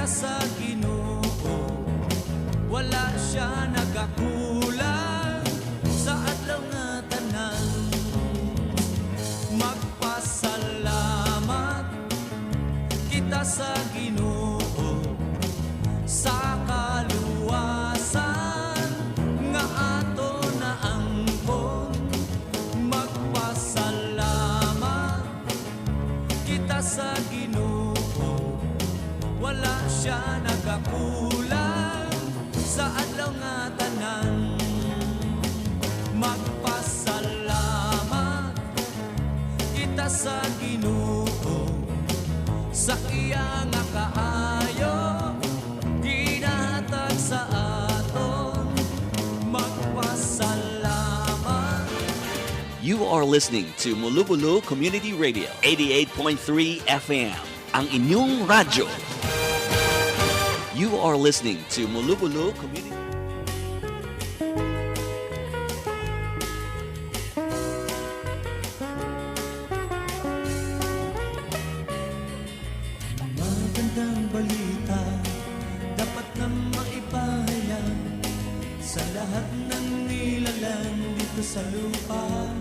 kita sa Ginoo, wala siya nagakulang sa adlaw nga tanan. Magpasalamat kita sa Ginoo sa kaluwasan nga ato na angkon. Magpasalamat kita sa Ginoo, wala siya nagakulang sa adlaw nga tanan. Magpasalamat kita sa Ginoo sa iya nga kaayo ginahatag sa aton. Magpasalamat. You are listening to Mulubulu Community Radio, 88.3 FM, ang inyong radyo. You are listening to Mulubulu Community. Magandang balita dapat na maipahayag sa lahat ng nilalang dito sa lupa,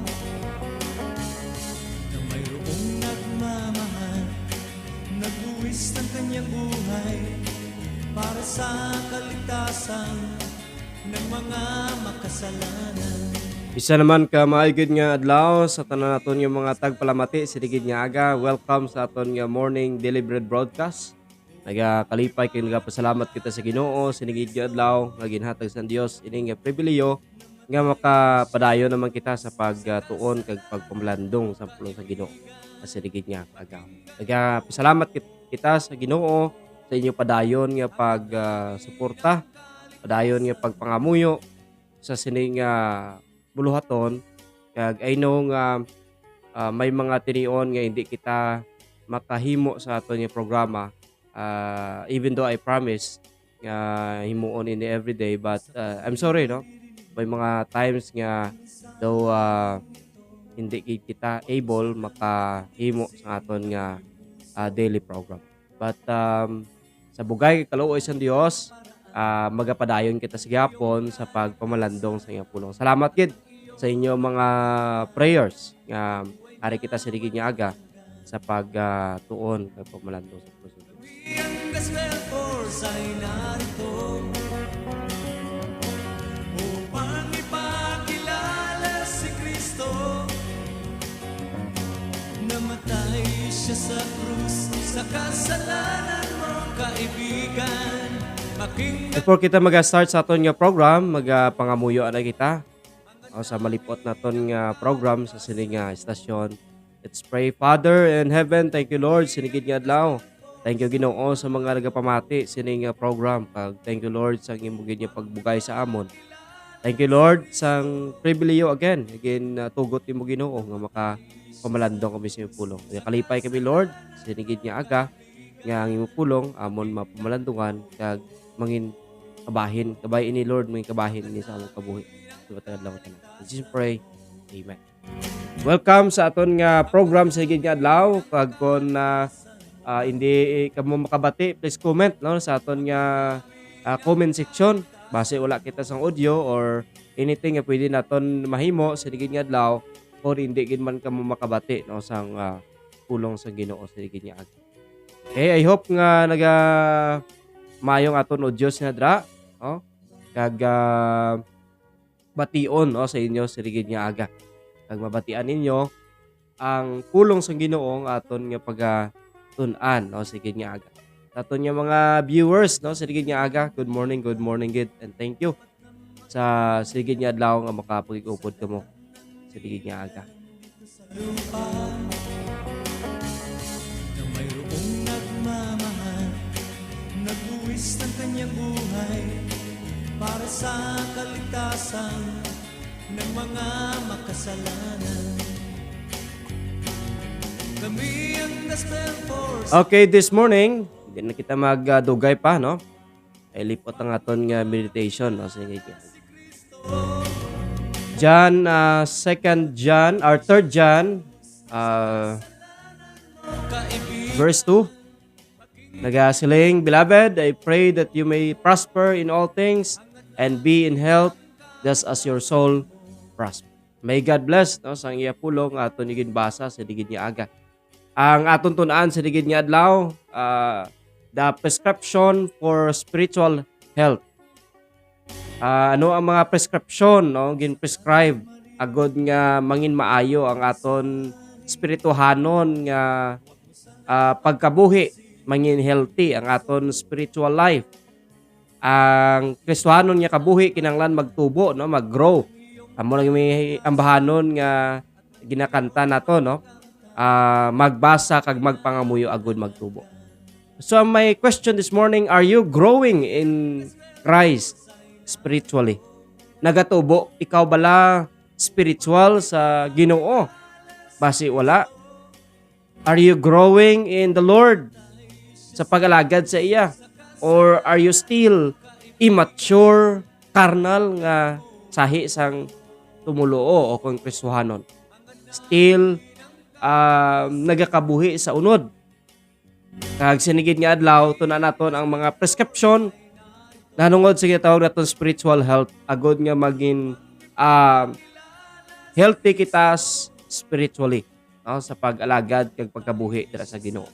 na mayroong nagmamahal, nagbuwis ng kanyang buhay para sa kaligtasan ng mga makasalanan. Isa naman ka maayod nga adlaw sa tanan naton yung mga tagpalamati siligid nga aga. Welcome sa aton nga morning deliberate broadcast. Nagakalipay kay nagapasalamat kita sa Ginoo siligid nga adlaw nga ginhatag sa Dios ini nga pribileyo nga makapadayon naman kita sa pagtuon kag pagpamlandong sa pulong sa Ginoo sa siligid nga aga. Nagapasalamat kita sa Ginoo sa inyo padayon nga suporta, padayon nga pagpangamuyo sa sining buluhaton. Kag I know nga may mga tinion nga hindi kita makahimo sa aton nga programa, even though I promise nga himuon in everyday, but I'm sorry, no, may mga times nga though hindi kita able makahimo sa aton nga daily program, but sa bugay kaluoy sa Dios, magapadayon kita sa gyapon sa pagpamalandong sa iyang pulong. Salamat gid sa inyo mga prayers nga ari kita sa ligid nga aga sa pagtuon kag pamalandong sa pulong. Ang gospel force ay narito upang ipakilala si Kristo. Namatay siya sa krus sa kasalanan mo, kaibigan. Before kita mag-start sa aton nga program, magpangamuyo na kita o sa malipot naton nga program sa sining nga estasyon. Let's pray. Father in heaven, thank you Lord sinigid nga adlaw. Thank you Ginoo sa mga nagapamati sining nga program. Thank you Lord sa imong nga pagbugay sa amon. Thank you Lord sa pribileyo again tugot nimo Ginoo nga makapamalandong kami sa imong pulong. Kalipay kami Lord sinigid nga aga nga ang imong pulong amon mapamalandungan kag mangin kabahin ini Lord, mangin kabahin ini sa among kabuhi. Subatagad lang tanan. Jesus pray. Amen. Welcome sa aton nga program sa higit nga adlaw. Pag kon hindi kamo makabati, please comment no sa aton nga comment section. Base wala kita sang audio or anything nga pwede naton mahimo sa higit nga adlaw or hindi gid man kamo makabati no sang pulong sa Ginoo sa higit nga adlaw. Okay, I hope nga mayong aton audios nga dra, no? Kag bation no sa inyo sa ligid nga aga. Kag mabatian ninyo ang pulong sa Ginoo nga aton nga pagtun-an no sa ligid nga aga. Sa aton nga mga viewers no sa ligid nga aga, good morning gid and thank you sa ligid nga adlaw nga makapag-upod kamo sa ligid nga aga. Nagbuwis ng kanyang buhay para sa kaligtasan ng mga makasalanan. Kami ang gospel force. Okay, this morning, hindi na kita magdugay pa, no? Ay lipot ang aton nga meditation, no? Sige, John, 2 John, or 3 John, verse 2. Nagasiling, beloved, I pray that you may prosper in all things and be in health just as your soul prosper. May God bless no sang iya pulong aton igin basa sa digid niya aga. Ang aton tunaan sa digid niya adlaw, the prescription for spiritual health. Ano ang mga prescription no gin-prescribe agod nga mangin maayo ang aton spirituhanon nga pagkabuhi, mangin healthy ang aton spiritual life. Ang Kristohanon nga kabuhi kinanglan magtubo no, mag-grow. Amo lang may ambahanon nga ginakanta nato no. Magbasa kag magpangamuyo agud magtubo. So my question this morning, are you growing in Christ spiritually? Nagatubo ikaw bala spiritual sa Ginoo? Basi wala. Are you growing in the Lord sa pag-alagad sa iya? Or are you still immature, carnal nga sahi sang tumuluo o kung Kristohanon? Still nagakabuhi sa unod. Kag sinigid nga adlaw tuna naton ang mga prescription nanungod sa gitawag naton spiritual health agod nga maging healthy kita spiritually no, sa pag-alagad kag pagkabuhi dira sa Ginoo.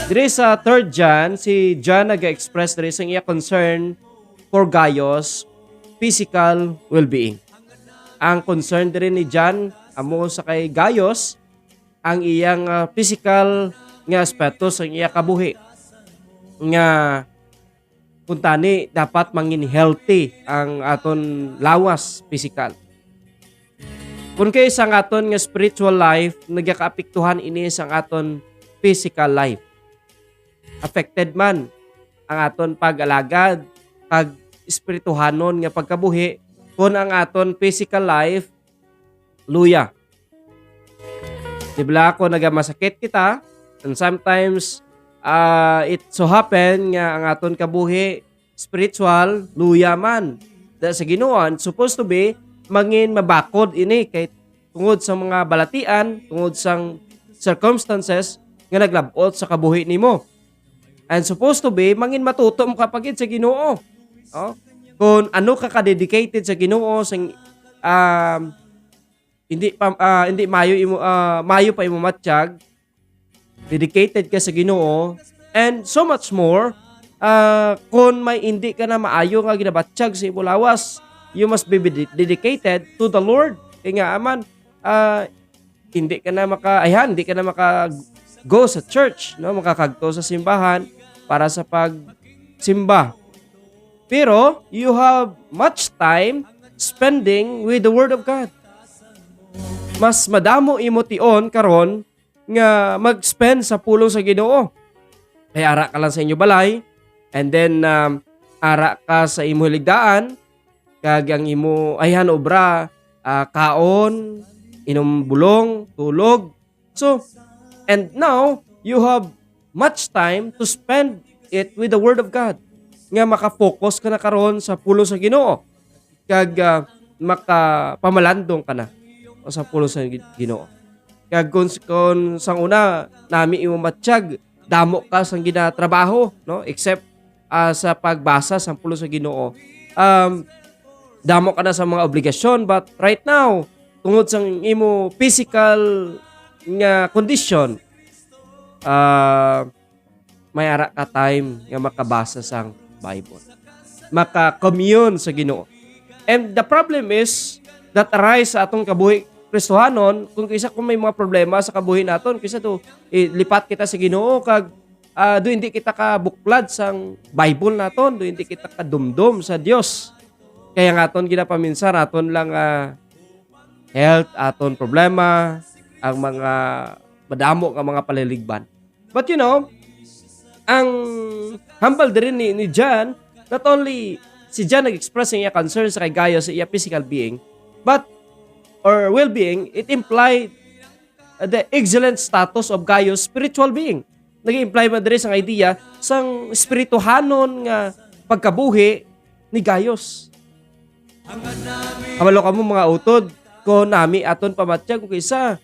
Diri sa 3 John, si John nag-express diri sa iya concern for Gaius physical well-being. Ang concern diri ni John amo sa kay Gaius ang iyang physical nga aspeto sa iya kabuhi. Nga kuntani dapat mangin healthy ang aton lawas physical. Kung kay isang aton nga spiritual life nagakaapektuhan ini sang aton physical life. Affected man ang aton pag-alagad kag espirituhanon nga pagkabuhi kung ang aton physical life luya. Dibla ko nagamasakit kita and sometimes it so happen nga ang aton kabuhi spiritual luya man. Dahil sa Ginoo supposed to be mangin mabakod ini kay tungod sa mga balatian, tungod sang circumstances nga naglabot sa kabuhi nimo. And supposed to be mangin matutom ka pagid sa Ginoo. Oh? Kung ano ka dedicated sa Ginoo sang hindi mayo pa imo matiyag, dedicated ka sa Ginoo and so much more kung may hindi ka na maayo nga ginabatiyag sa imo lawas, you must be dedicated to the Lord. Kaya nga aman hindi ka na maka go sa church, no, makakagto sa simbahan para sa pagsimba. Pero you have much time spending with the Word of God. Mas madamo imo tion karon nga mag-spend sa pulong sa Ginoo. Kaya ara ka lang sa inyo balay and then ara ka sa imo hiligdaan kag ang imo ayhan obra kaon, inom bulong, tulog. So and now you have much time to spend it with the Word of God. Nga maka-focus ka na karon sa pulong sa Ginoo. Kag makapamalandong ka na sa pulong sa Ginoo. Kag kung sang una nami imo matiyag, damo ka sang ginatrabaho, no? Except sa pagbasa sa pulong sa Ginoo. Damo ka na sa mga obligasyon, but right now tungod sang imo physical nga condition, may ara ka time nga makabasa sang Bible, maka-commune sa Ginoo. And the problem is that arise sa atong kabuhi Kristohanon, kung may mga problema sa kabuhi naton, kaysa to lipat kita sa Ginoo kag do hindi kita ka buklad sang Bible naton, do hindi kita ka dumdum sa Dios. Kaya nga aton ginapaminsan aton lang health, aton problema, ang mga madamo nga mga paliligban. But you know, ang humble din ni John, not only si John nag-express niya concern sa kay Gaius sa iya physical being, but or well-being, it implied the excellent status of Gaius spiritual being. Nag-imply man diri sang idea sang spirituhanon nga pagkabuhi ni Gaius. Kamalo kamo mga utod, ko nami aton pamatyag kung kaysa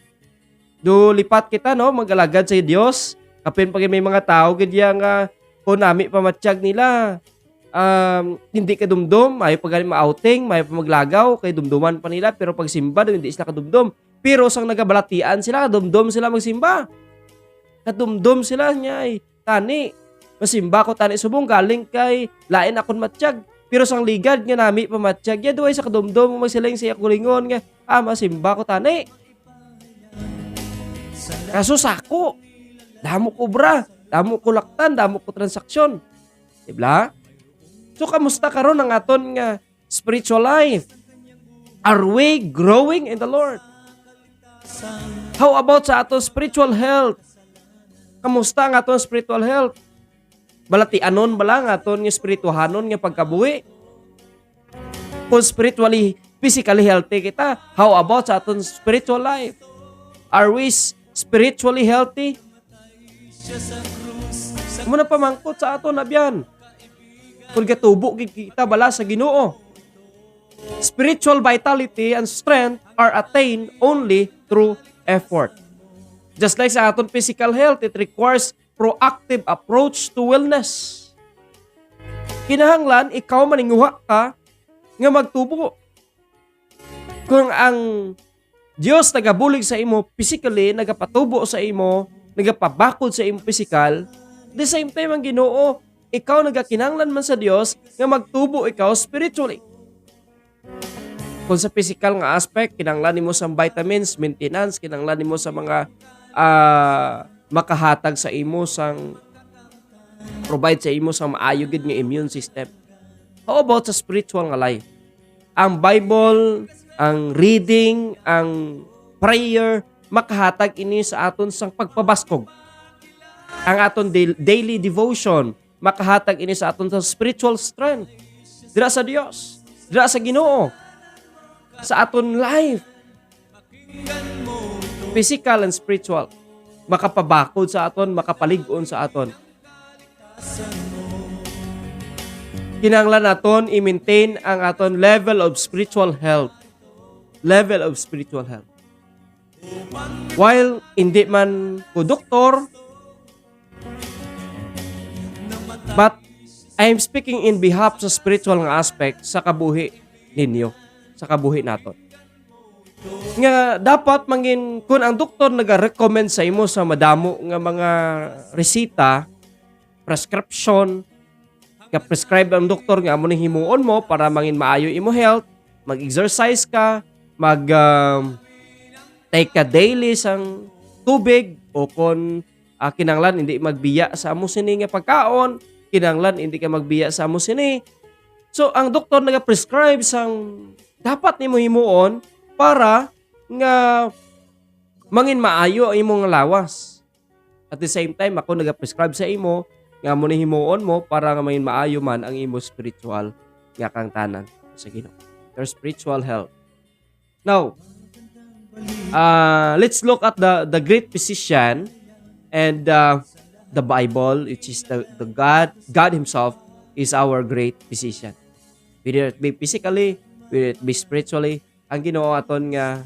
do lipat kita no magalagad sa Dios Kapin pag may mga tao gadya nga kung nami pamatsyag nila, hindi ka dumdum, may pag ma-outing, may pa maglagaw, kay dumduman pa nila, pero pag simba, hindi sila kadumdum. Pero sang nagabalatian sila, kadumdum sila magsimba. Kadumdum sila niya ay, tani, masimba ko tani subong, galing kay lain akon matsyag. Pero sang ligad nga nami pamatsyag, ya duway sa kadumdum, magsiling siya kulingon nga, masimba ko tani. Kaso sako, damo ko bra, damo ko laktan, damo ko transaksyon. Diba? So, kamusta karon ang aton nga spiritual life? Are we growing in the Lord? How about sa aton spiritual health? Kamusta ang aton spiritual health? Balatianon ba lang aton nga spirituhanon nga pagkabuhi? Kung spiritually, physically healthy kita, how about sa aton spiritual life? Are we spiritually healthy? Muna pamangkot sa aton abyan. Kung katubo kita bala sa Ginoo. Spiritual vitality and strength are attained only through effort. Just like sa aton physical health, it requires proactive approach to wellness. Kinahanglan, ikaw maninguha ka nga magtubo. Kung ang Diyos nagabulig sa imo physically, nagapatubo sa imo, nagapabakod sa imo physical, the same time ang Ginoo, ikaw nagakinanglan man sa Dios nga magtubo ikaw spiritually. Kung sa physical nga aspect, kinanglan nimo sa vitamins, maintenance, kinanglan nimo sa mga makahatag sa imo sang provide sa imo sa maayo gid nga immune system. How about sa spiritual nga life? Ang Bible, ang reading, ang prayer, makahatag ini sa aton sang pagpabaskog. Ang aton daily devotion, makahatag ini sa aton sa spiritual strength. Dira sa Dios, dira sa Ginoo, sa aton life. Physical and spiritual. Makapabakod sa aton, makapalig-on sa aton. Kinahanglan naton i-maintain ang aton level of spiritual health. Level of spiritual health. While hindi man ko doktor, but I am speaking in behalf sa spiritual nga aspect sa kabuhi ninyo, sa kabuhi naton. Nga dapat mangin kung ang doktor naga-recommend sa imo sa madamo nga mga resita, prescription, nga prescribe ang doktor nga amo ning himuon mo para mangin maayo imo health, mag-exercise ka, take ka daily sang tubig o kung kinanglan hindi magbiya sa amo sini nga pagkaon, kinanglan hindi ka magbiya sa amo sini. So ang doktor naga-prescribe sang dapat nimo himuon para nga mangin maayo ang imong lawas. At the same time ako naga-prescribe sa imo nga mo ni himuon mo para nga mangin maayo man ang imo spiritual nga kang tanan sa Ginoo. Your spiritual health. Now, let's look at the great physician and the Bible, which is the God Himself is our great physician. Whether it be physically, whether it be spiritually, ang Ginoo aton nga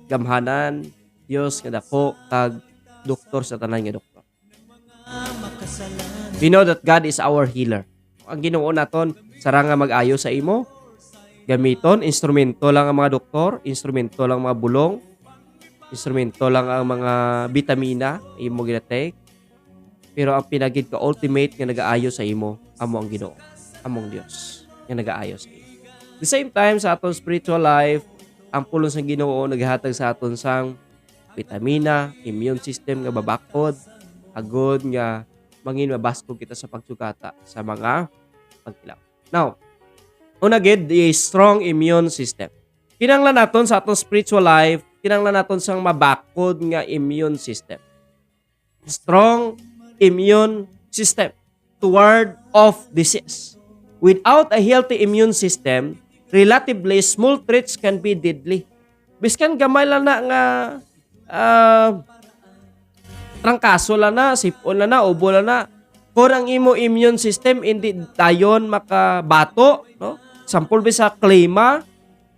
gamhanan, Dios nga dako kag doktor sa tanan nga doktor. We know that God is our healer. Ang Ginoo naton sara nga mag-ayo sa imo, gamiton instrumento lang ang mga doktor, instrumento lang mga bulong, instrumento lang ang mga bitamina imo ginatake. Pero ang pinagid ka ultimate nga nagaayo sa imo amo ang Ginoo, among Dios nga nagaayo sa imo. The same time sa aton spiritual life, ang pulong sa Ginoo naghatag sa aton sang vitamina, immune system nga babakod, agod nga mangin mabaskog kita sa pagsugata sa mga pagkilaw. Now, una gid the strong immune system. Kinahanglan naton sa atong spiritual life, kinahanglan naton sang mabakod nga immune system. Strong immune system toward of disease. Without a healthy immune system, relatively small threats can be deadly. Biskan gamay lang na nga trangkaso lang na, sipon lang na, ubo lang na. Kung ang imo immune system hindi dayon makabato, no? Sampol ba sa klima,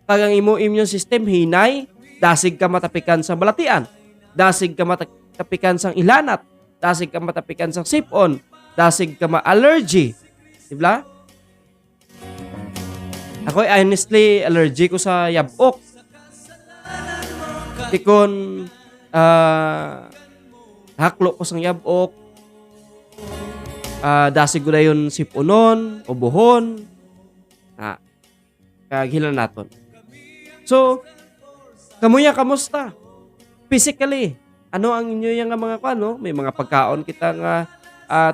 kag ang imo immune system hinay, dasig ka matapikan sa balatian, dasig ka matapikan sa ilanat, dasig ka matapikan sa sipon, dasig ka ma-allergy. Diba? Ako honestly allergy ko sa yabok. Tikon haklo ko sa yabok. Dasig ko na yun siponon, ubuhon. Kagilan naton. So, kamuya kamusta? Physically, ano ang inyo yung mga no? May mga pagkaon kita nga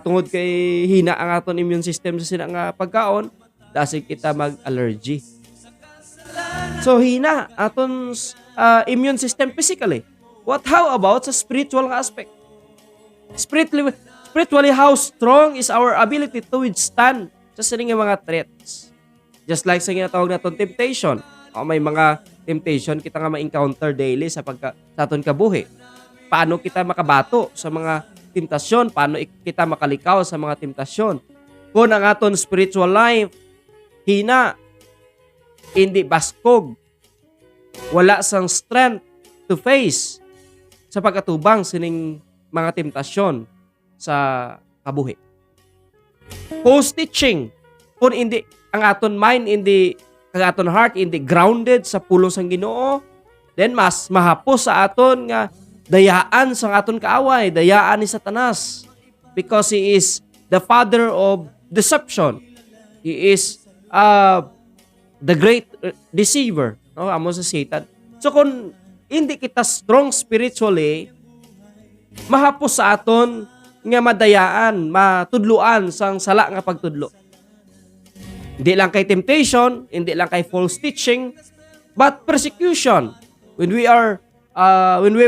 tungod kay hina ang aton immune system sa sina nga pagkaon, dasig kita mag-allergy. So hina aton immune system physically. How about sa spiritual aspect? Spiritually, how strong is our ability to withstand sa sining mga threats? Just like sa ginatawag naton temptation. May mga temptation kita nga ma-encounter daily sa aton kabuhi. Paano kita makabato sa mga temptasyon? Paano kita makalikaw sa mga temptasyon? Kung ang aton spiritual life hina, hindi baskog, wala sang strength to face sa pagkatubang sining mga temptasyon sa kabuhi. Post-teaching, kung hindi ang aton mind, hindi ang aton heart, hindi grounded sa pulong sang Ginoo, then mas mahapos sa aton nga dayaan sa aton kaaway, dayaan ni Satanas, because he is the father of deception. He is the great deceiver, no? Amo sa Satan. So kung hindi kita strong spiritually, mahapos sa aton nga madayaan, matudluan sang sala nga pagtudlo. Hindi lang kay temptation, hindi lang kay false teaching, but persecution. When we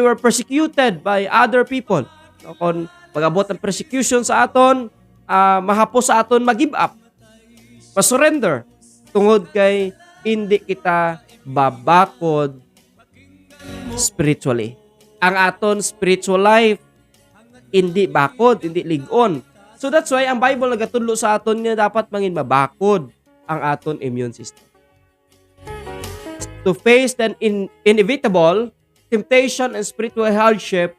were persecuted by other people, no? Kung pag-abot ng persecution sa aton, mahapos sa aton mag-give up, ma-surrender, tungod kay hindi kita babakod spiritually. Ang aton spiritual life hindi bakod, hindi ligon. So that's why ang Bible nagatudlo sa aton nga dapat mangin mabakod ang aton immune system. To face the inevitable temptation and spiritual hardship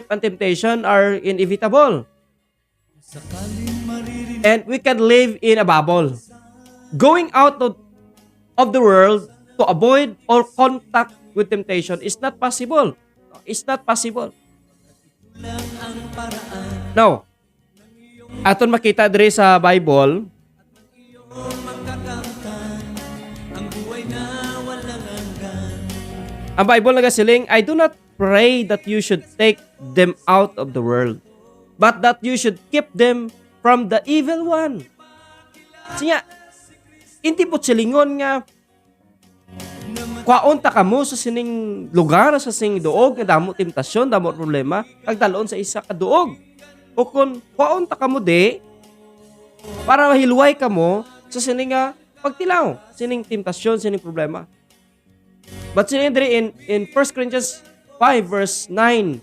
and temptation are inevitable. And we can live in a bubble. Going out of the world to avoid all contact with temptation is not possible. It's not possible. Now, aton makita diri sa Bible, ang Bible nagasiling, I do not pray that you should take them out of the world, but that you should keep them from the evil one. Siya, hindi po silingon nga, kwaon ta kamo sa sining lugar, sa sining duog, nga damo temptasyon, damo problema, kagdaloon sa isa ka duog. O kung kwaon ta kamo de, para mahilway kamo sa sining pagtilaw, sining temptasyon, sining problema. But sinindri in 1 Corinthians 5 verse 9,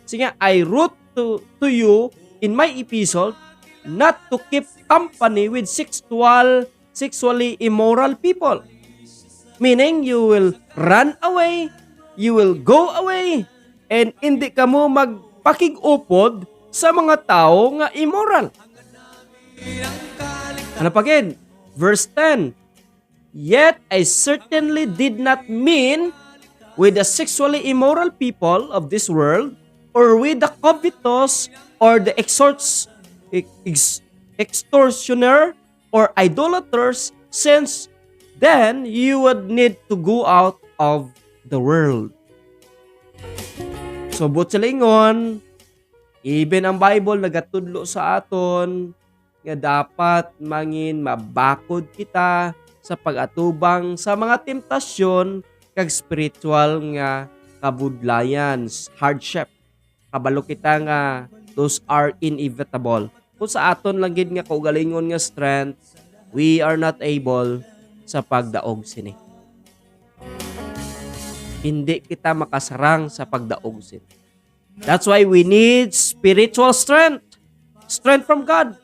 siya, I wrote to you in my epistle not to keep company with sexually immoral people. Meaning, you will run away, you will go away, and hindi ka mo magpakig-upod sa mga tao nga immoral. Ano pa again? Verse 10, yet I certainly did not mean with the sexually immoral people of this world, or with the covetous, or the extortioner, or idolaters, since then you would need to go out of the world. So, butsalingon, even ang Bible nagatudlo sa aton nga dapat mangin mabakod kita sa pag-atubang sa mga temptasyon kag spiritual nga kabudlayan, hardship. Kabalo kita nga those are inevitable. Kung sa aton lang gid nga kaugalingon nga strength, we are not able sa pagdaog sini. Hindi kita makasarang sa pagdaog sini. That's why we need spiritual strength. Strength from God.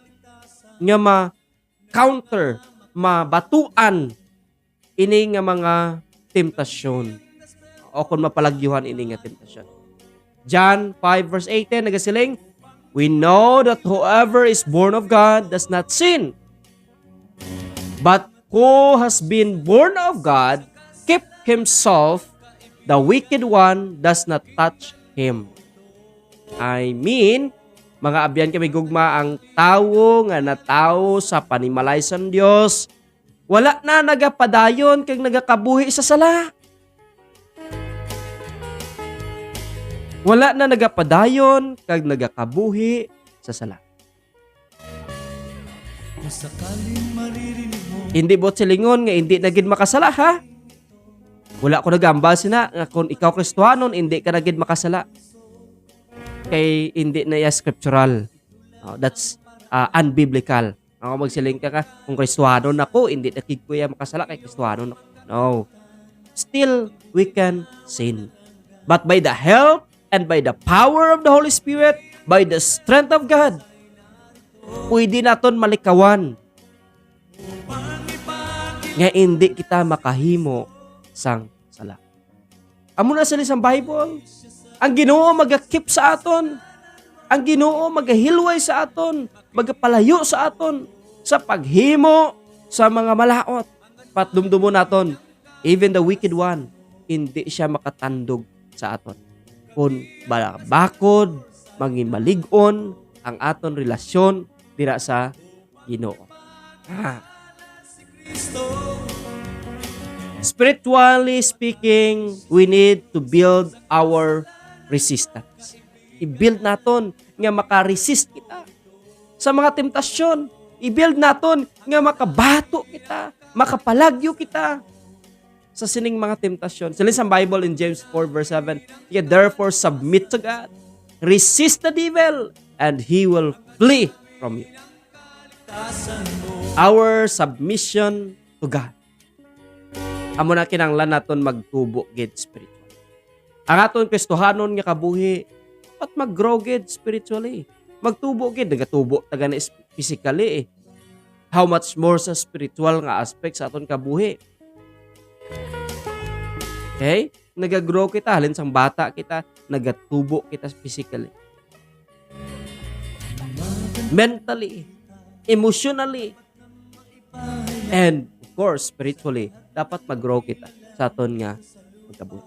Nga ma-counter, mabatuan ini nga mga temptasyon. O kung mapalagyuhan ini nga temptasyon. John 5 verse 18 nagasiling, we know that whoever is born of God does not sin. But who has been born of God keep himself, the wicked one does not touch him. I mean, mga abyan kami gugma, ang tawo nga natao sa panimalay sa Dios, wala na nagapadayon kag nagakabuhi sa sala. Wala na nagapadayon kag nagakabuhi sa sala. Kung sakaling maririnig mo Hindi bot silingon nga hindi na gid makasala ha. Wala ko nagambal sina nga kung ikaw Kristohanon hindi ka na gid makasala. Kay hindi na ya scriptural. That's unbiblical. Ako magsiling ka kung Kristohanon ako hindi na gid ko ya makasala kay Kristohanon ako. No. Still we can sin. But by the help and by the power of the Holy Spirit, by the strength of God, pwede naton malikawan nga hindi kita makahimo sang sala. Amo na sa isang Bible, ang Ginoo magakip sa aton, ang Ginoo magahilway sa aton, magapalayo sa aton sa paghimo sa mga malaot. Patdumdumo naton, even the wicked one, hindi siya makatandog sa aton. Kung bakod, maging malig-on ang aton relasyon dira sa Ginoo. Spiritually speaking, we need to build our resistance. I-build naton nga maka-resist kita sa mga temptasyon. I-build naton nga makabato kita, makapalagyo kita sa sining mga temptasyon. Sila sa Bible in James 4 verse 7, therefore submit to God, resist the devil, and he will flee from you. Our submission to God. Amo na kinahanglan naton magtubo gid spiritual. Ang aton Kristohanon nga kabuhi, at mag-grow gid spiritually. Magtubo gid, nagatubo taga na physically eh. How much more sa spiritual nga aspect sa aton kabuhi. Okay? Nagagrow kita, halin sang bata kita, nagatubo kita physically. Mentally, emotionally, and of course, spiritually, dapat mag-grow kita sa aton nga magkabuhi.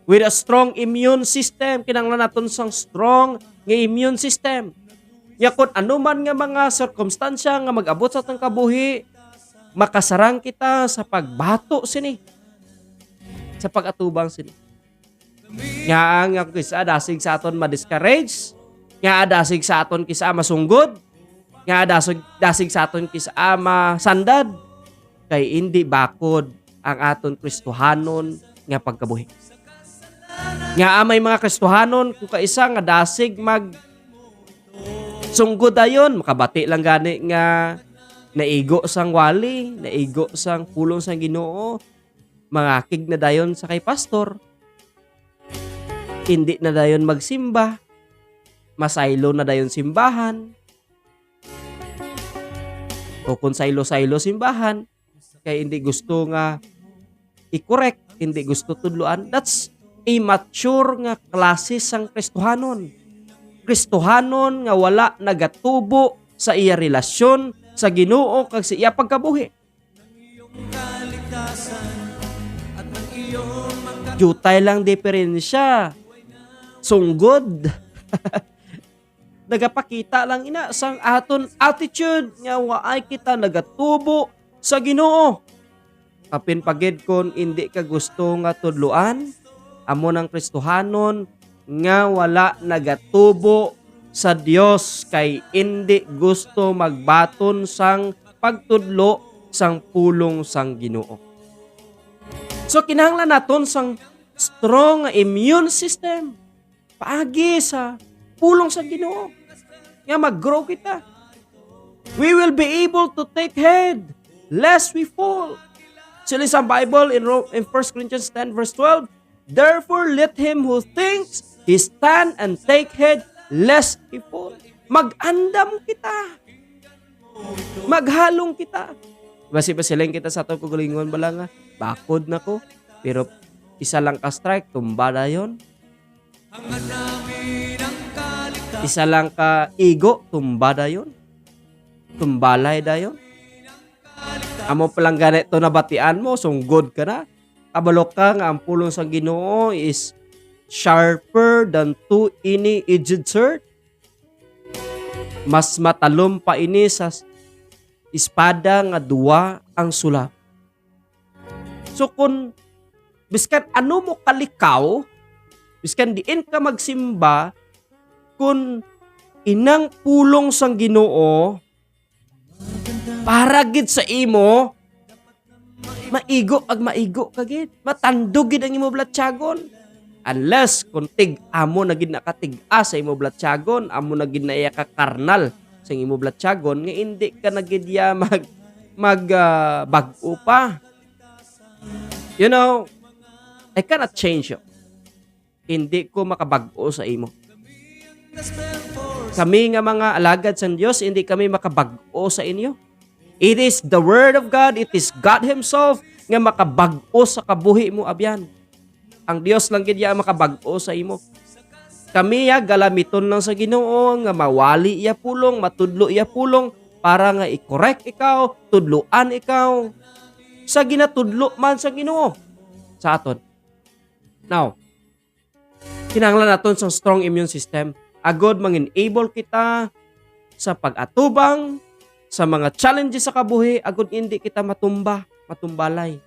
With a strong immune system, kinahanglan naton sang strong nga immune system. Ya kung ano man nga mga circumstansya nga mag-abot sa atong kabuhi, makasarang kita sa pagbato sini, sa pag-atubang sini. Nga ang kisa dasig sa aton ma-discourage, nga dasig sa aton kisa masunggod, nga dasig sa aton kisa masandad, kay hindi bakod ang aton Kristohanon nga pagkabuhi. Nga may mga Kristohanon kung kaisa nga dasig mag sunggod ayon, makabati lang gani nga naigo sang wali, naigo sang pulong sang Ginoo, mangakig na dayon sa kay pastor, hindi na dayon magsimba, masaylo na dayon simbahan, o kung saylo-saylo simbahan, kaya hindi gusto nga i-correct, hindi gusto tudluan, that's a mature nga klase sang Kristohanon. Kristohanon nga wala nagatubo sa iya relasyon sa Ginoo kag sa iya pagkabuhi. Jutay lang diferensya. Sunggod. Nagapakita lang ina sang aton attitude nga waay kita nagatubo sa Ginoo. Kapin pagid kon hindi ka gusto nga tudluan, amo ng Kristohanon nga wala nagatubo sa Dios kay hindi gusto magbaton sang pagtudlo sang pulong sang Ginoo. So kinahanglan naton sang strong immune system paagi sa pulong sang Ginoo nga mag-grow kita. We will be able to take head lest we fall. Sila sa Bible in 1 Corinthians 10 verse 12, therefore let him who thinks he stand and take head lest he fall. Mag-andam kita. Maghalong kita. Basi-basiling kita sa itong kugulingon bala nga, bakod na ko, pero isa lang ka strike, tumba na yun. ang namin ang kaligtasan. Isa lang ka igo, tumba dayon. Tumbalay dayon. Amo palang ganito na batian mo, sunggod ka na. Kabalo ka nga ang pulong sa Ginoo is sharper than two-edged sword. Mas matalom pa ini sa espada nga duwa ang sulap. So kung biskan ano mo kalikaw, biskan diin ka magsimba, kung inang pulong sang Ginoo para gid sa imo, maigo kagid, matandog gid ang imo blatsagon. Unless kung amo na gid nakatig-a sa imo blatsagon, amo na gid na iya ka karnal sa imo blatsagon, nga hindi ka na gid ya bag-o pa. You know, I cannot change you. Hindi ko makabag-o sa imo. Kami nga mga alagad sa Diyos, hindi kami makabag-o sa inyo. It is the Word of God, it is God Himself nga makabag-o sa kabuhi mo, abyan. Ang Dios lang gid ya makabag-o sa imo. Kami ya galamiton lang sa Ginoo nga mawali iya pulong, matudlo iya pulong para nga i-correct ikaw, tudloan ikaw sa ginatudlo man sa Ginoo sa aton. Now, kinahanglan naton sa strong immune system. Agod mangin-able kita sa pag-atubang sa mga challenges sa kabuhi, agud hindi kita matumbalay.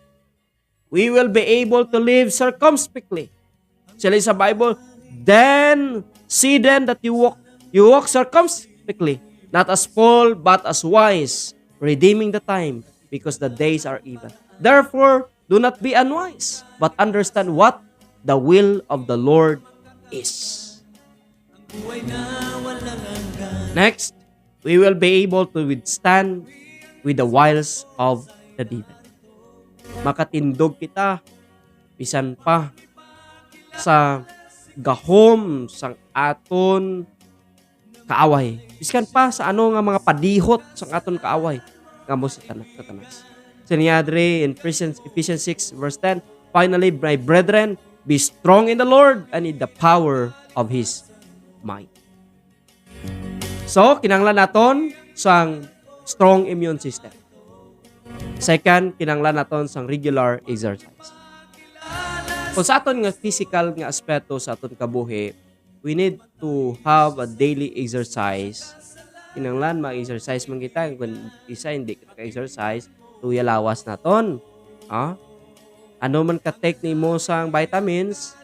We will be able to live circumspectly. Sila sa Bible, then see then that you walk circumspectly, not as fool but as wise, redeeming the time, because the days are evil. Therefore, do not be unwise, but understand what the will of the Lord is. Next, we will be able to withstand with the wiles of the devil. Makatindog kita bisan pa sa gahom sang aton kaaway. Bisan pa sa ano nga mga padihot sang aton kaaway ngamo si Satanas. Siniadre in Ephesians 6 verse 10, finally, my brethren, be strong in the Lord and in the power of His might. So, kinanglan naton sang strong immune system. Second, kinanglan naton sang regular exercise. Kung sa aton nga physical nga aspeto sa aton kabuhi, we need to have a daily exercise. Kinanglan mag-exercise man kita. Kung isa hindi kita ka-exercise, tuya lawas naton. Ano man ka-take ni mo sang vitamins,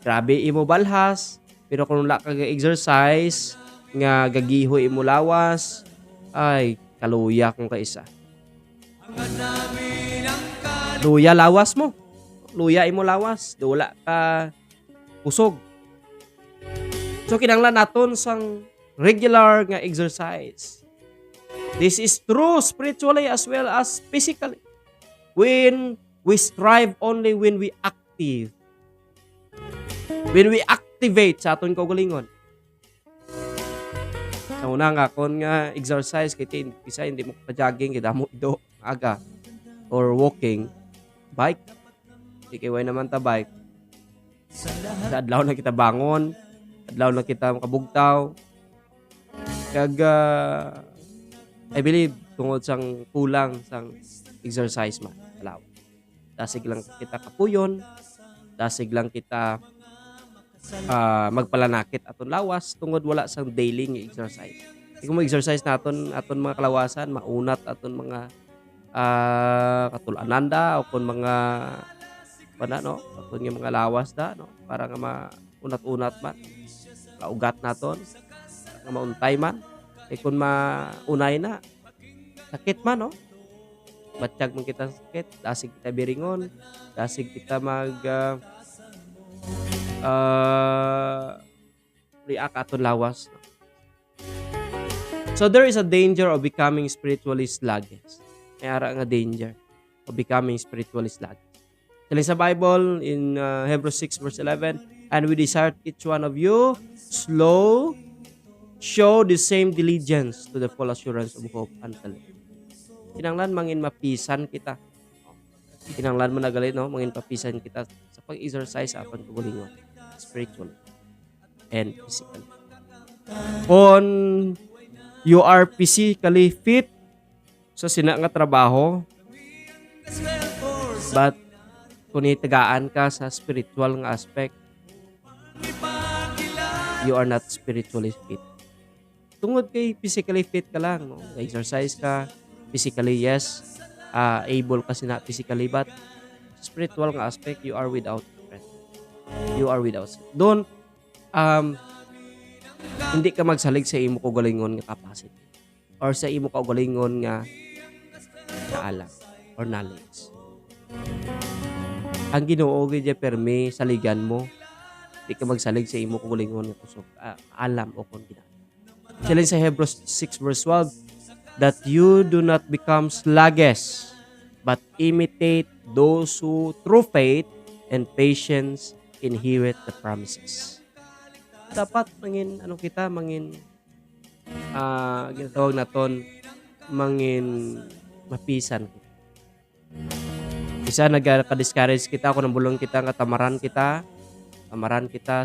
grabe imo balhas. Pero kung wala ka exercise nga gagihoy imo lawas, ay kaluya kung kaisa. Luya lawas mo. Luya imo lawas, do wala ka kusog. So kinahanglan naton sang regular nga exercise. This is true spiritually as well as physically. When we strive only when we active. When we activate sa aton kaugalingon. Sa una nga, kung nga exercise, kaya isa hindi mo pa-jogging, kaya mo do, aga, or walking, bike. Hindi kayo naman ta bike. Sa adlaw na kita bangon, adlaw na kita makabugtaw. Kag, I believe, tungod sang kulang sang exercise man. Alaw. Dasig lang kita kapuyon, dasig lang kita magpalanakit aton lawas tungod wala sang daily nga exercise. Kung mo exercise naton aton mga kalawasan, maunat aton mga katulananda o kun mga aton nga mga lawas da no para nga maunat-unat man. Kaugat naton nga mauntay man. Kung maunay na sakit man no. Batsyag man kita sakit, dasig kita biringon, dasig kita react aton lawas. So there is a danger of becoming spiritually sluggish. May ara nga danger of becoming spiritually sluggish. Dali sa Bible in Hebrews 6 verse 11, and we desire each one of you show the same diligence to the full assurance of hope until kinanglan mangin mapisan kita. Kinanglan mo na galit no, mangin papisan kita sa pag-exercise aton kaugalingon spiritually. and physically. Kung you are physically fit sa sina nga trabaho, but kung itagaan ka sa spiritual nga aspect, you are not spiritually fit. Tungod kay physically fit ka lang, no? Exercise ka, physically yes, able ka sina physically, but spiritual nga aspect, you are without strength. You are without strength. Doon, hindi ka magsalig sa imo kaugalingon nga capacity or sa imo kaugalingon nga alam or knowledge. Ang Ginoo gid permi saligan mo, di ka magsalig sa imo kaugalingon nga kusog alam o kon ginaa. Sila sa Hebrews 6 verse 12, that you do not become sluggish, but imitate those who through faith and patience inherit the promises. Dapat mangin ginatawag naton mangin mapisan. Isa nagka-discourage kita kung nambulong kita nga tamaran kita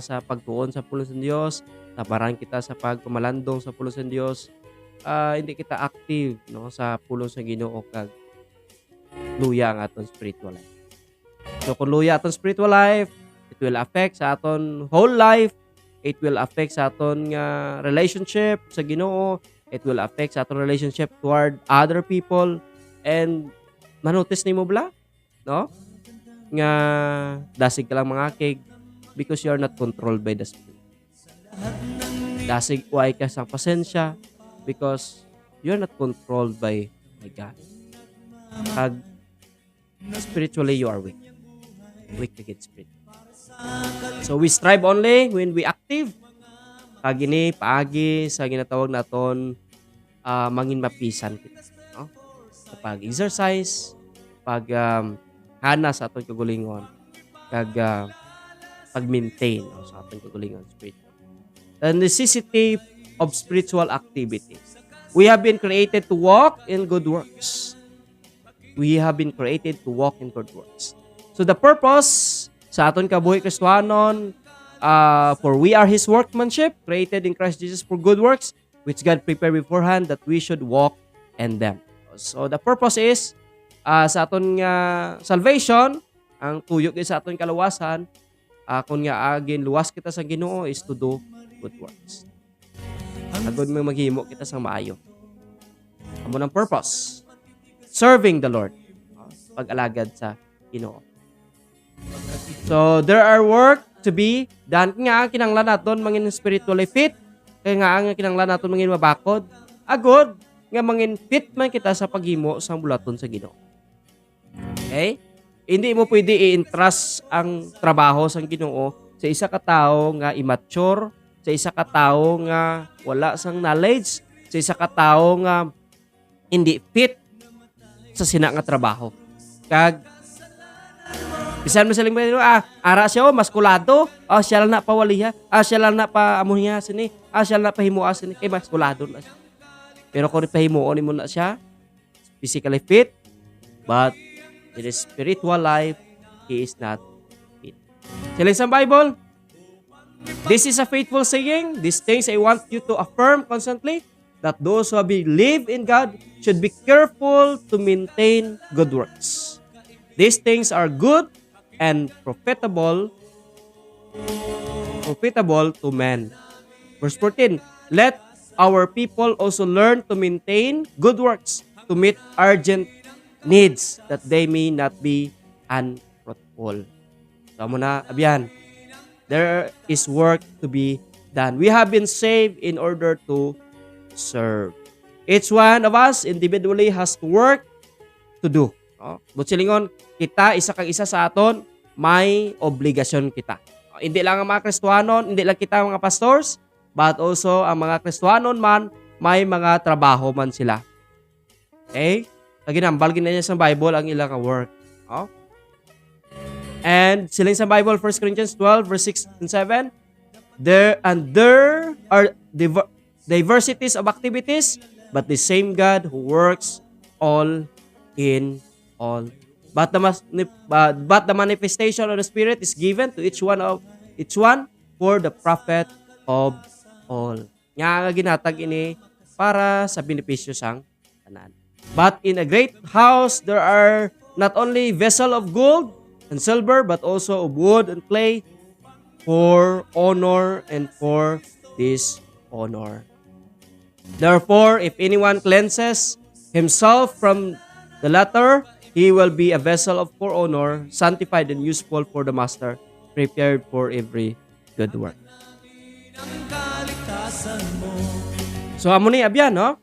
sa pagtuon sa pulos ng Dios, tamaran kita sa pagkumalandong sa pulos ng Dios. Hindi kita active no sa pulos ng Ginoo kag luya ang aton spiritual life. So kung luya aton spiritual life, it will affect sa aton whole life. It will affect sa aton nga relationship sa Ginoo. It will affect sa aton relationship toward other people. And manotice nimo bala, no? Nga dasig ka lang mga kig because you are not controlled by the Spirit. Dasig uay ka sa pasensya because you are not controlled by God. Pag spiritually you are weak. Weak against spirit. So we strive only when we active. Pag ini paagi sa ginatawag naton mangin mapisan kita, no? Pag exercise, pag hana sa aton kagalingon, kag pag-maintain sa aton kagalingon spiritual. The necessity of spiritual activities. We have been created to walk in good works. We have been created to walk in good works. So the purpose sa aton kabuhi Kristiyanon, for we are His workmanship, created in Christ Jesus for good works, which God prepared beforehand that we should walk in them. So the purpose is, sa aton nga salvation, ang tuyok sa aton kaluwasan, kung nga agin luwas kita sa Ginoo is to do good works. Agod mo maghimo kita sa maayo. Amo ng purpose, serving the Lord, pag-alagad sa Ginoo. So there are work to be done. Nga ang kinanglan naton mangin spiritually fit, kaya nga ang kinanglan naton mangin mabakod, agod nga mangin fit man kita sa paghimo sa bulaton sa Ginoo. Okay? Hindi mo pwede i-entrust ang trabaho sa Ginoo sa isa ka tawo nga immature, sa isa ka tawo nga wala sang knowledge, sa isa ka tawo nga hindi fit sa sina nga trabaho. Kag bisan mo saling ara siya maskulado, siya lang na pawaliha, siya lang na pa amunya sini, siya lang na pahimuan sini, kay maskulado na siya. Pero kung pahimuon mo na siya, physically fit, but in his spiritual life, he is not fit. Siling sa Bible, this is a faithful saying. These things I want you to affirm constantly, that those who believe in God should be careful to maintain good works. These things are good and profitable to men. Verse 14, let our people also learn to maintain good works, to meet urgent needs, that they may not be unfruitful. So muna, abyan, there is work to be done. We have been saved in order to serve. Each one of us individually has work to do. Butsilingon, kita, isa kang isa sa aton, may obligasyon kita. Hindi lang ang mga Kristiyanon, hindi lang kita mga pastors, but also ang mga Kristiyanon man, may mga trabaho man sila. Okay? Ginambal na niya sa Bible ang ilang work. And siling sa Bible, 1 Corinthians 12, verse 6 and 7, there are diversities of activities, but the same God who works all in all. But the manifestation of the Spirit is given to each one for the profit of all. Nga nga ginatag ini para sa benepisyo sang tanan. But in a great house there are not only vessel of gold and silver but also of wood and clay for honor and for dishonor. Therefore, if anyone cleanses himself from the latter, he will be a vessel of for honor, sanctified and useful for the master, prepared for every good work. So amo ni abyan, no?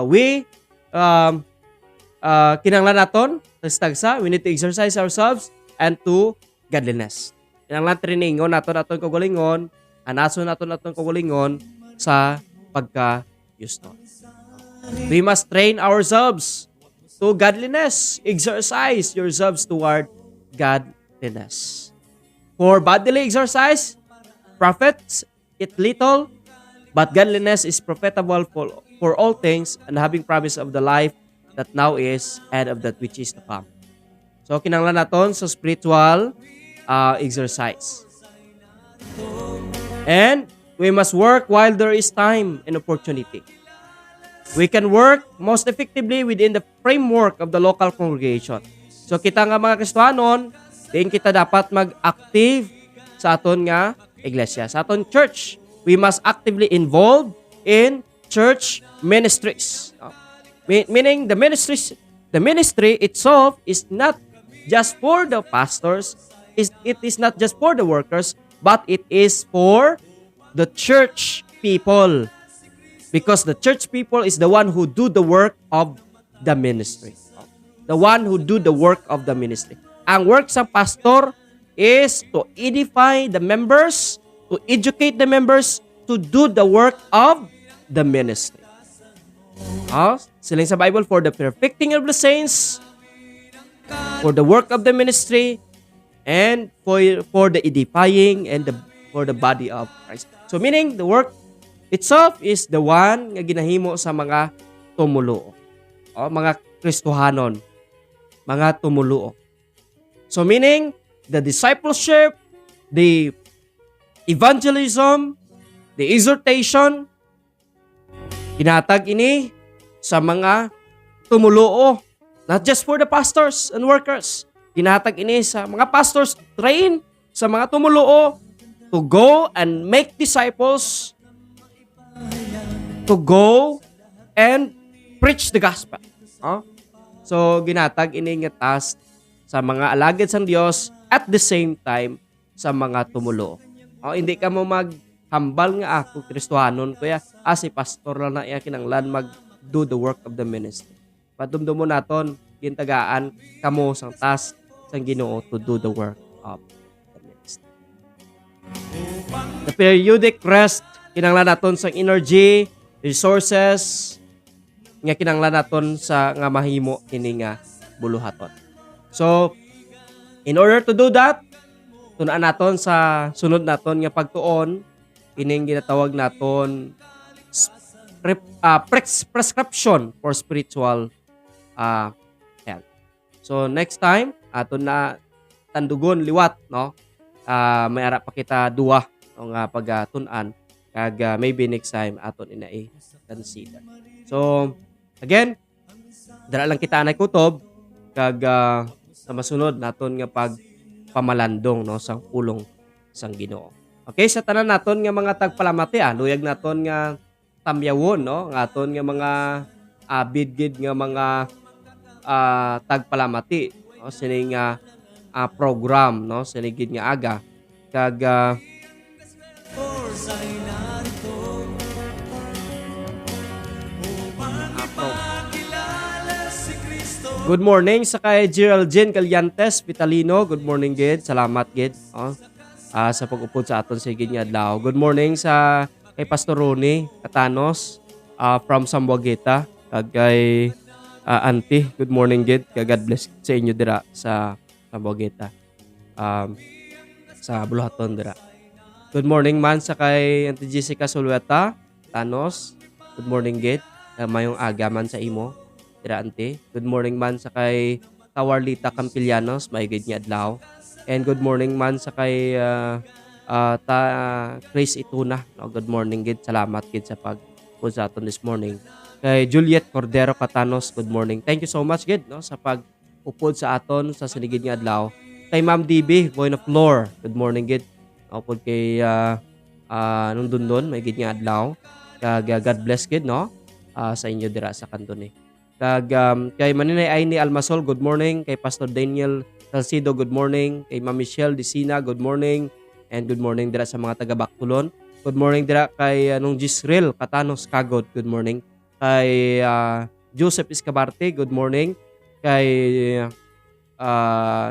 We kinanglan naton tagsa, we need to exercise ourselves and to godliness. Kinanglan triningon naton kagalingon, anason naton kagalingon sa pagka-yusto. We must train ourselves to godliness. Exercise yourselves toward godliness. For bodily exercise, profits it little, but godliness is profitable for all things, and having promise of the life that now is and of that which is to come. So, kinanglan naton sa spiritual exercise. And we must work while there is time and opportunity. We can work most effectively within the framework of the local congregation. So kita nga mga Kristohanon, din kita dapat mag-active sa aton nga iglesia, sa aton church. We must actively involve in church ministries. Meaning the ministry itself is not just for the pastors, it is not just for the workers, but it is for the church people. Because the church people is the one who do the work of the ministry. The one who do the work of the ministry. Ang work sa pastor is to edify the members, to educate the members, to do the work of the ministry. Siling sa Bible, for the perfecting of the saints, for the work of the ministry, and for the edifying and for the body of Christ. So meaning, the work itself is the one nga ginahimo sa mga tumuluo. Mga Kristohanon. Mga tumuluo. So meaning, the discipleship, the evangelism, the exhortation, ginatag ini sa mga tumuluo. Not just for the pastors and workers. Ginatag ini sa mga pastors, train sa mga tumuluo to go and make disciples, to go and preach the gospel. So, ginatag ini nga task sa mga alagad sang Dios at the same time sa mga tumulo. Hindi ka mo maghambal nga ako, Kristohanon, kuya, si pastor lang na iya kinanglan mag-do the work of the ministry. Patumdum mo naton, gintagaan kamo sang task sang Ginoo to do the work of the ministry. The periodic rest, kinanglan naton sang energy, resources nga kinanglan naton sa nga mahimo kini nga buluhaton. So, in order to do that, tun-an naton sa sunod naton nga pagtuon, ining ginatawag naton prescription for spiritual health. So, next time, aton na tandugon liwat, no? May ara pa kita duwa nga pagtun-an kag maybe next time aton inai consider. So, again, dara lang kita anay kutob kag sa masunod naton nga pagpamalandong, no, sang pulong sang Ginoo. Okay, sa tanan naton nga mga tagpalamati, luyag naton nga tamyawon, no, nga aton nga mga bidgid nga mga tagpalamati, no, sini nga program, no, sinigid nga aga kag good morning sa kay Geraldine Calyantes Vitalino. Good morning, gid. Salamat, gid. Sa pag-upod sa aton sa gid nga adlaw. Good morning sa kay Pastor Ronnie Catanos from Sambuagueta. Kag kay auntie, good morning, gid. Kag God bless sa inyo dira sa Sambuagueta. Sa Buluhaton dira. Good morning man sa kay Auntie Jessica Solueta Tanos. Good morning, gid. Mayong aga man sa imo. Ante. Good morning man sa kay Tawarlita Campillanos, may gid nga adlaw. And good morning man sa kay Chris Ituna, no? Good morning gid. Salamat gid sa pag-upod sa aton this morning. Kay Juliet Cordero Catanos, good morning. Thank you so much gid, no, sa pag-upod sa aton sa sinigid nga adlaw. Kay Ma'am DB, Boy of Floor, good morning gid. Upod kay nung dundon may gid nga adlaw. Kag God bless gid, no, sa inyo dira sa kanton ni. Kag kay Maninay Aini Almasol, good morning. Kay Pastor Daniel Salcido, good morning. Kay Ma'am Michelle Dicina, good morning. And good morning dira sa mga taga Baktulon. Good morning dira kay nung Gisrel Catanos Kagod, good morning. Kay Joseph Escabarte, good morning. Kay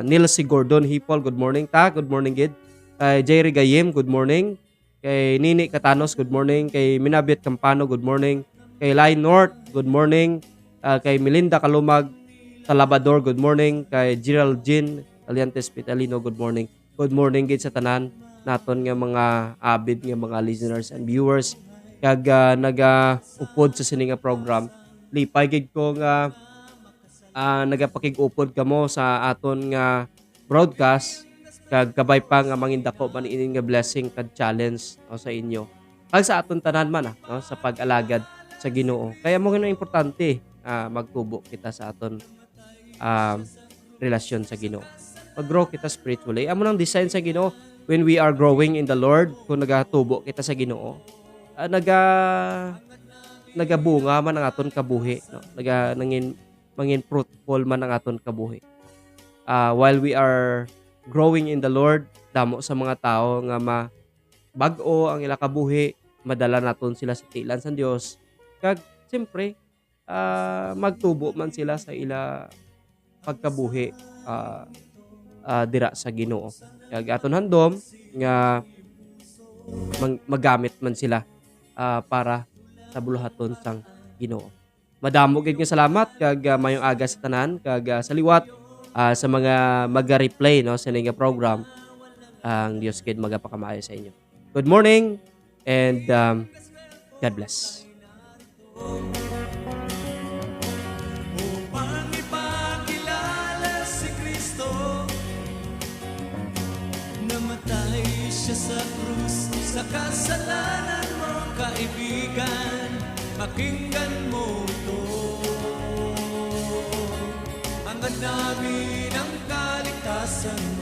Nilsi Gordon Hipol, good morning ta, good morning gid. Kay Jerry Gayem, good morning. Kay Nini Catanos, good morning. Kay Minabiet Campano, good morning. Kay Lai North, good morning. Kay Melinda Kalumag Talabador, good morning. Kay Gerald Jean Aliantes Pitalino, good morning. Good morning gid sa tanan naton nga mga avid nga mga listeners and viewers kag naga-upod sa sini nga program. Lipay gid ko nga nagapakig-upod kamo sa aton nga broadcast kag kabay pa nga mangindako man ini nga blessing kag challenge, no, sa inyo. Kag sa aton tanan man, no, sa pag-alagad sa Ginoo. Kaya mo gino importante magtubo kita sa aton relasyon sa Ginoo. Mag-grow kita spiritually. Amo nang design sa Ginoo when we are growing in the Lord, kung nagatubo kita sa Ginoo, nagabunga man ang aton kabuhi, no? Mangin fruitful man ang aton kabuhi. While we are growing in the Lord, damo sa mga tao nga bag-o ang ila kabuhi, madala naton sila sa tilan sa Dios. Kag siyempre, magtubo man sila sa ila pagkabuhi dira sa Ginoo. Kag aton handom nga magamit man sila para sa buluhaton sang Ginoo. Madamo gid nga salamat kag mayong aga sa tanan kag sa liwat sa mga maga-replay, no, sa nga program. Ang Dios gid magapakamayo sa inyo. Good morning and God bless. Upang ipakilala si Kristo, namatay siya sa krus sa kasalanan mo, kaibigan, pakinggan mo to. Ang namin ang kaligtasan mo.